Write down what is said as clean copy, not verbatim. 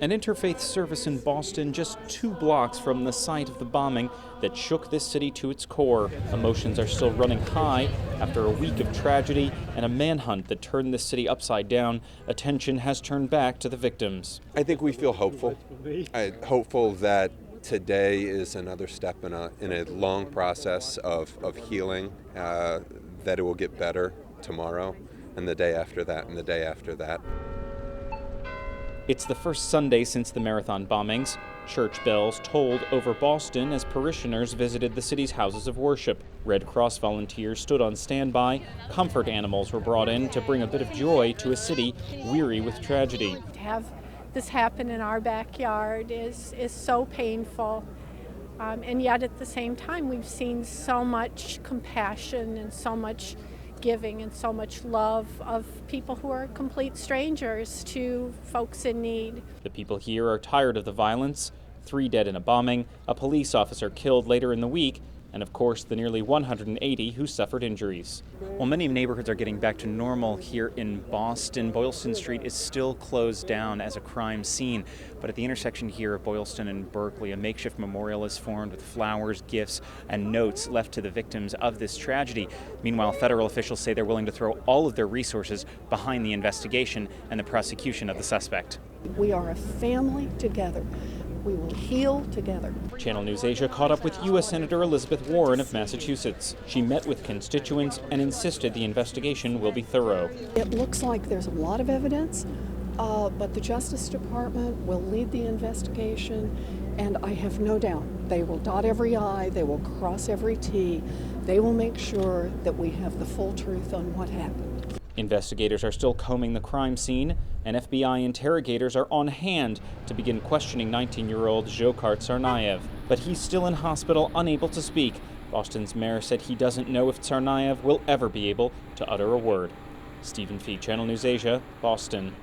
An interfaith service in Boston, just 2 blocks from the site of the bombing that shook this city to its core. Emotions are still running high after a week of tragedy and a manhunt that turned this city upside down. Attention has turned back to the victims. I think we feel hopeful. Hopeful that today is another step in a long process of healing, that it will get better tomorrow and the day after that and the day after that. It's the first Sunday since the marathon bombings. Church bells tolled over Boston as parishioners visited the city's houses of worship. Red Cross volunteers stood on standby. Comfort animals were brought in to bring a bit of joy to a city weary with tragedy. To have this happen in our backyard is so painful. And yet at the same time, we've seen so much compassion and so much giving and so much love of people who are complete strangers to folks in need. The people here are tired of the violence. 3 dead in a bombing, a police officer killed later in the week, and of course the nearly 180 who suffered injuries. While many neighborhoods are getting back to normal here in Boston, Boylston Street is still closed down as a crime scene. But at the intersection here of Boylston and Berkeley, a makeshift memorial is formed with flowers, gifts, and notes left to the victims of this tragedy. Meanwhile, federal officials say they're willing to throw all of their resources behind the investigation and the prosecution of the suspect. We are a family together. We will heal together. Channel News Asia caught up with U.S. Senator Elizabeth Warren of Massachusetts. She met with constituents and insisted the investigation will be thorough. It looks like there's a lot of evidence, but the Justice Department will lead the investigation, and I have no doubt they will dot every I, they will cross every T. They will make sure that we have the full truth on what happened. Investigators are still combing the crime scene, and FBI interrogators are on hand to begin questioning 19-year-old Dzhokhar Tsarnaev. But he's still in hospital, unable to speak. Boston's mayor said he doesn't know if Tsarnaev will ever be able to utter a word. Stephen Fee, Channel News Asia, Boston.